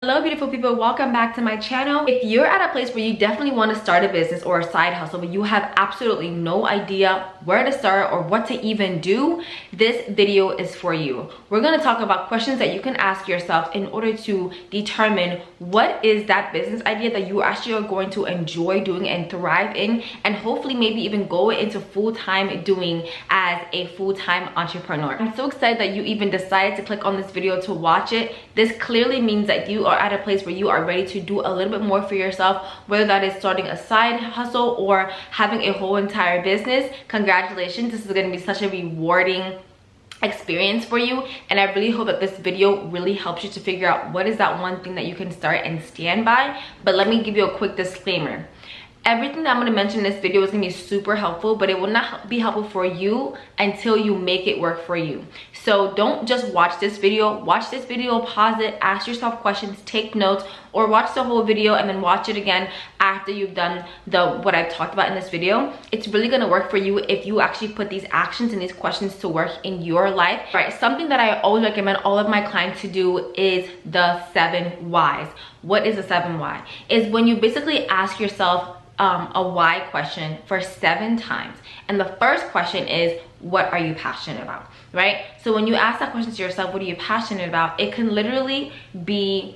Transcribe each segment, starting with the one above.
Hello beautiful people, welcome back to my channel. If you're at a place where you definitely want to start a business or a side hustle but you have absolutely no idea where to start or what to even do, this video is for you. We're going to talk about questions that you can ask yourself in order to determine what is that business idea that you actually are going to enjoy doing and thrive in, and hopefully maybe even go into full-time doing as a full-time entrepreneur. I'm so excited that you even decided to click on this video to watch it. This clearly means that you are at a place where you are ready to do a little bit more for yourself, whether that is starting a side hustle or having a whole entire business. Congratulations, this is going to be such a rewarding experience for you, and I really hope that this video really helps you to figure out what is that one thing that you can start and stand by. But let me give you a quick disclaimer. Everything that I'm going to mention in this video is going to be super helpful, but it will not be helpful for you until you make it work for you. So don't just watch this video, pause it, ask yourself questions, take notes, or watch the whole video and then watch it again after you've done what I've talked about in this video. It's really going to work for you if you actually put these actions and these questions to work in your life. All right, something that I always recommend all of my clients to do is the 7 whys. What is the 7 why? Is when you basically ask yourself a why question for 7 times. And the first question is, what are you passionate about, right? So when you ask that question to yourself, what are you passionate about? It can literally be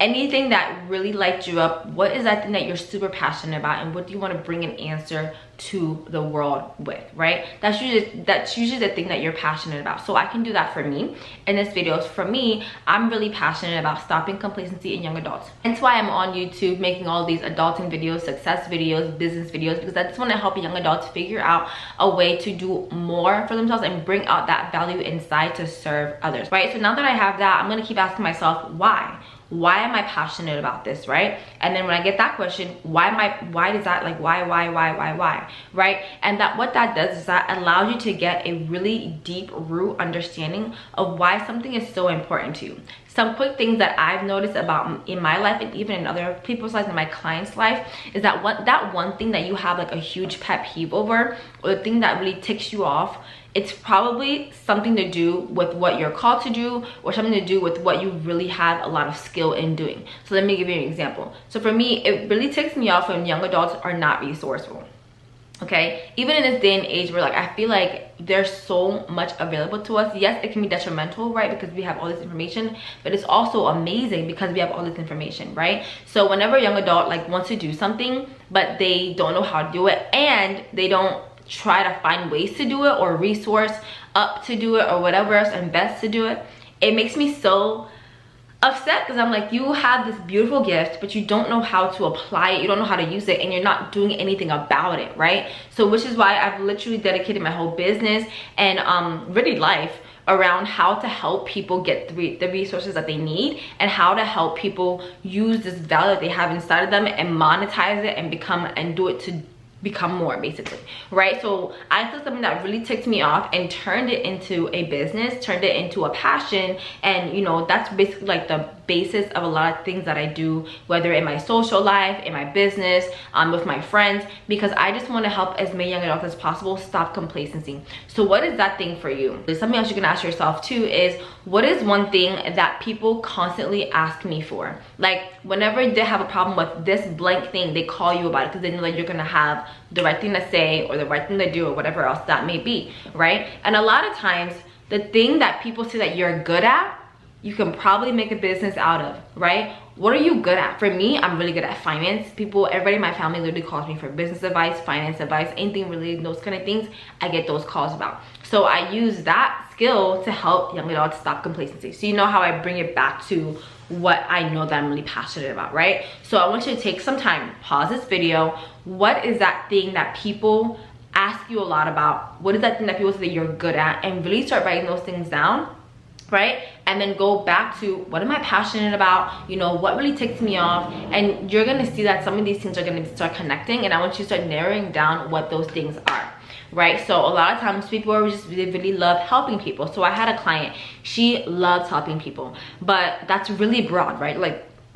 anything that really lights you up. What is that thing that you're super passionate about, and what do you want to bring an answer to the world with, right? That's usually the thing that you're passionate about. So I can do that for me in this video. For me, I'm really passionate about stopping complacency in young adults. Hence why I'm on YouTube making all these adulting videos, success videos, business videos, because I just want to help young adults figure out a way to do more for themselves and bring out that value inside to serve others, right? So now that I have that, I'm going to keep asking myself, why am I passionate about this, right? And then when I get that question, why, right? And what that does is that allows you to get a really deep root understanding of why something is so important to you. Some quick things that I've noticed about in my life and even in other people's lives, in my clients' life, is that that one thing that you have like a huge pet peeve over, or the thing that really ticks you off, it's probably something to do with what you're called to do, or something to do with what you really have a lot of skill in doing. So let me give you an example. So for me, it really ticks me off when young adults are not resourceful. Okay, even in this day and age where I feel like there's so much available to us. Yes, it can be detrimental, right? Because we have all this information, but it's also amazing because we have all this information, right? So whenever a young adult wants to do something, but they don't know how to do it, and they don't try to find ways to do it or resource up to do it or whatever else, invest to do it, it makes me so upset, because I'm like, you have this beautiful gift but you don't know how to apply it, you don't know how to use it, and you're not doing anything about it, right? So which is why I've literally dedicated my whole business and really life around how to help people get the resources that they need, and how to help people use this value that they have inside of them and monetize it and do it to become more, basically, right? So I took something that really ticked me off and turned it into a business, turned it into a passion. And that's basically the basis of a lot of things that I do, whether in my social life, in my business, with my friends, because I just want to help as many young adults as possible stop complacency. So what is that thing for you? There's something else you can ask yourself too, is what is one thing that people constantly ask me for? Like whenever they have a problem with this blank thing, they call you about it because they know that you're gonna have the right thing to say or the right thing to do or whatever else that may be, right? And a lot of times the thing that people say that you're good at, you can probably make a business out of, right? What are you good at? For me, I'm really good at finance. Everybody in my family literally calls me for business advice, finance advice, anything related, those kind of things, I get those calls about. So I use that skill to help young adults stop complacency. So you know how I bring it back to what I know that I'm really passionate about, right? So I want you to take some time, pause this video. What is that thing that people ask you a lot about? What is that thing that people say that you're good at? And really start writing those things down, right? And then go back to, what am I passionate about? What really ticks me off? And you're gonna see that some of these things are gonna start connecting, and I want you to start narrowing down what those things are, right? So a lot of times people they really love helping people. So I had a client, she loves helping people, but that's really broad, right?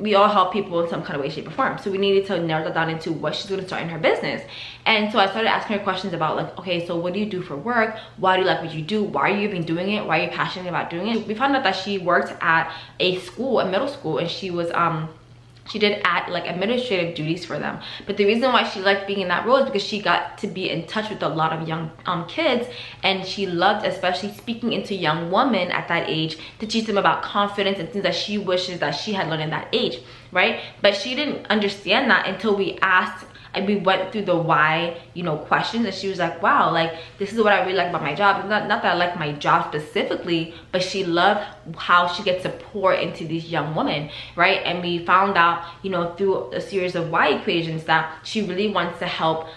we all help people in some kind of way, shape, or form. So we needed to narrow that down into what she's going to start in her business. And so I started asking her questions about like, okay, so what do you do for work? Why do you like what you do? Why are you even doing it? Why are you passionate about doing it? We found out that she worked at a school, a middle school, and she was she did like administrative duties for them. But the reason why she liked being in that role is because she got to be in touch with a lot of young kids, and she loved especially speaking into young women at that age to teach them about confidence and things that she wishes that she had learned at that age, right? But she didn't understand that until we asked and we went through the why, you know, questions, and she was like, wow, like this is what I really like about my job. It's not that I like my job specifically, but she loved how she gets to pour into these young women, right? And we found out, you know, through a series of why equations that she really wants to help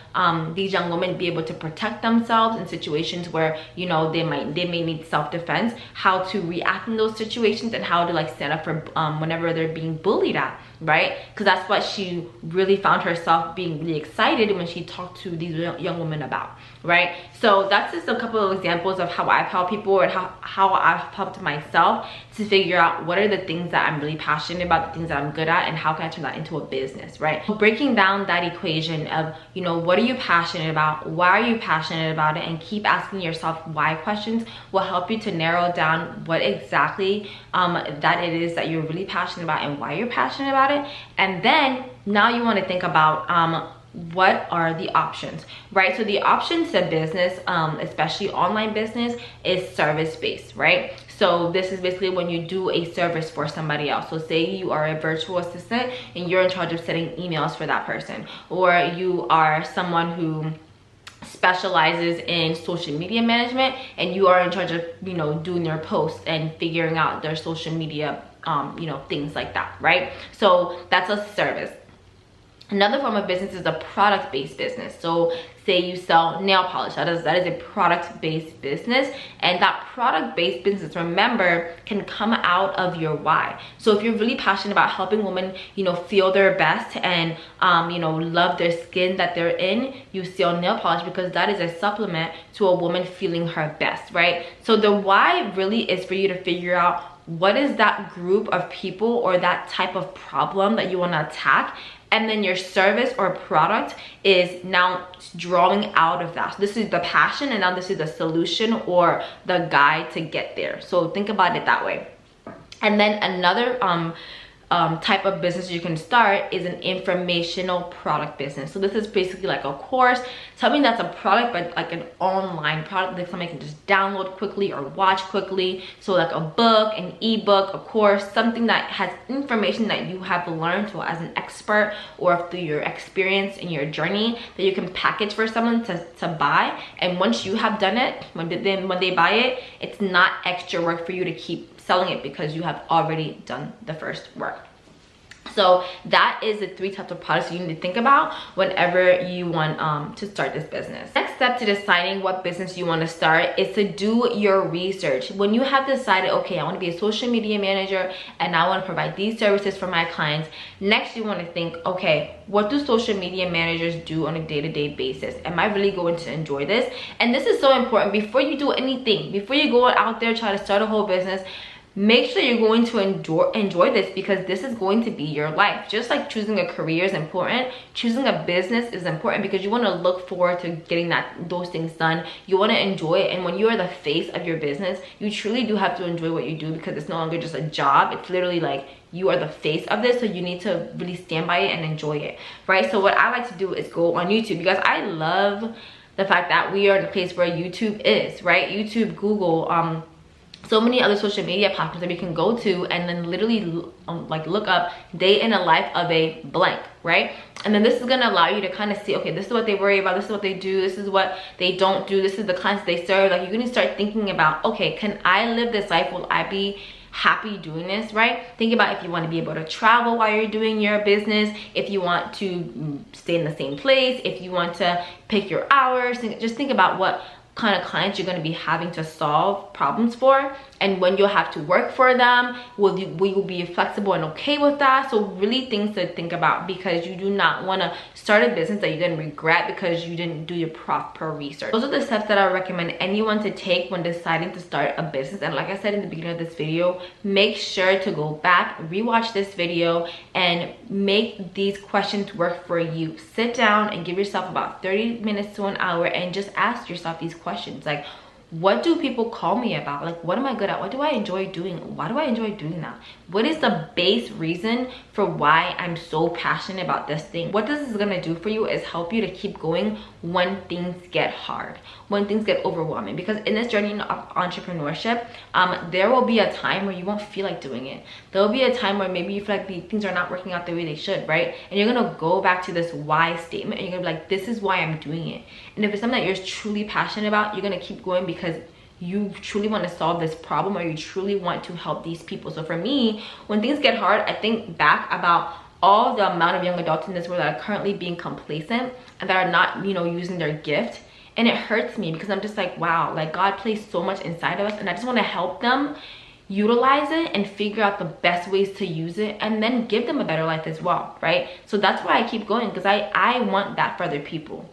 these young women be able to protect themselves in situations where, you know, they may need self-defense, how to react in those situations, and how to like stand up for whenever they're being bullied at, right? Because that's what she really found herself being really excited when she talked to these young women about, right? So that's just a couple of examples of how I've helped people, and how I've helped myself to figure out what are the things that I'm really passionate about, the things that I'm good at, and how can I turn that into a business, right? Breaking down that equation of, you know, what are you passionate about, why are you passionate about it, and keep asking yourself why questions will help you to narrow down what exactly that it is that you're really passionate about and why you're passionate about it. And then now you want to think about what are the options, right? So the options to business, especially online business, is service-based, right? So this is basically when you do a service for somebody else. So say you are a virtual assistant and you're in charge of sending emails for that person, or you are someone who specializes in social media management and you are in charge of, you know, doing their posts and figuring out their social media, you know, things like that, right? So that's a service. Another form of business is a product-based business. So say you sell nail polish, that is a product-based business, and that product-based business, remember, can come out of your why. So if you're really passionate about helping women, you know, feel their best and you know, love their skin that they're in, you sell nail polish because that is a supplement to a woman feeling her best, right? So the why really is for you to figure out what is that group of people or that type of problem that you want to attack, and then your service or product is now drawing out of that. So this is the passion, and now this is the solution or the guide to get there. So think about it that way. And then another type of business you can start is an informational product business. So this is basically like a course, something that's a product, but like an online product that somebody can just download quickly or watch quickly. So like a book, an ebook, a course, something that has information that you have learned to as an expert or through your experience in your journey that you can package for someone to buy. And once you have done it, when they buy it, it's not extra work for you to keep selling it because you have already done the first work. So that is the 3 types of products you need to think about whenever you want to start this business. Next step to deciding what business you want to start is to do your research. When you have decided, okay, I want to be a social media manager and I want to provide these services for my clients, next you want to think, okay, what do social media managers do on a day-to-day basis? Am I really going to enjoy this? And this is so important. Before you do anything, before you go out there try to start a whole business, make sure you're going to enjoy this, because this is going to be your life. Just like choosing a career is important, choosing a business is important, because you want to look forward to getting those things done. You want to enjoy it, and when you are the face of your business, you truly do have to enjoy what you do, because it's no longer just a job. It's literally like you are the face of this, so you need to really stand by it and enjoy it, right? So what I like to do is go on YouTube, because I love the fact that we are in a place where YouTube is, right? YouTube, Google, so many other social media platforms that we can go to and then literally like look up day in a life of a blank, right? And then this is going to allow you to kind of see, okay, this is what they worry about, this is what they do, this is what they don't do, this is the clients they serve. Like, you're going to start thinking about, okay, can I live this life? Will I be happy doing this, right? Think about if you want to be able to travel while you're doing your business, if you want to stay in the same place, if you want to pick your hours. Just think about what kind of clients you're going to be having to solve problems for, and when you'll have to work for them. Will you be flexible and okay with that? So really things to think about, because you do not want to start a business that you're going to regret because you didn't do your proper research. Those are the steps that I recommend anyone to take when deciding to start a business. And like I said in the beginning of this video, make sure to go back, rewatch this video, and make these questions work for you. Sit down and give yourself about 30 minutes to an hour and just ask yourself these questions. Like, what do people call me about? Like, what am I good at? What do I enjoy doing? Why do I enjoy doing that? What is the base reason for why I'm so passionate about this thing? What this is gonna do for you is help you to keep going when things get hard, when things get overwhelming. Because in this journey of entrepreneurship, there will be a time where you won't feel like doing it. There will be a time where maybe you feel like things are not working out the way they should, right? And you're gonna go back to this why statement, and you're gonna be like, this is why I'm doing it. And if it's something that you're truly passionate about, you're gonna keep going because you truly want to solve this problem, or you truly want to help these people. So for me, when things get hard, I think back about all the amount of young adults in this world that are currently being complacent and that are not, you know, using their gift. And it hurts me because I'm just like, wow, like God placed so much inside of us, and I just want to help them utilize it and figure out the best ways to use it, and then give them a better life as well, right? So that's why I keep going, because I want that for other people.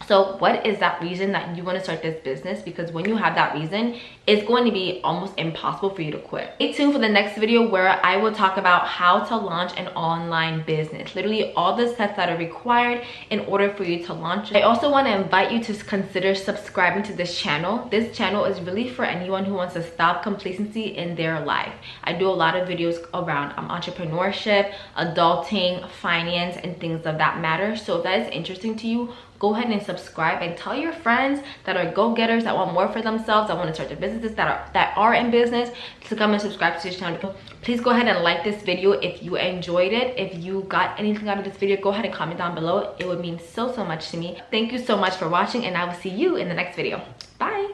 So what is that reason that you want to start this business? Because when you have that reason, it's going to be almost impossible for you to quit. Stay tuned for the next video where I will talk about how to launch an online business. Literally all the steps that are required in order for you to launch. I also want to invite you to consider subscribing to this channel. This channel is really for anyone who wants to stop complacency in their life. I do a lot of videos around entrepreneurship, adulting, finance, and things of that matter. So if that is interesting to you, go ahead and subscribe, and tell your friends that are go-getters, that want more for themselves, that want to start their businesses, that are in business, to come and subscribe to this channel. Please go ahead and like this video if you enjoyed it. If you got anything out of this video, go ahead and comment down below. It would mean so much to me. Thank you so much for watching, and I will see you in the next video.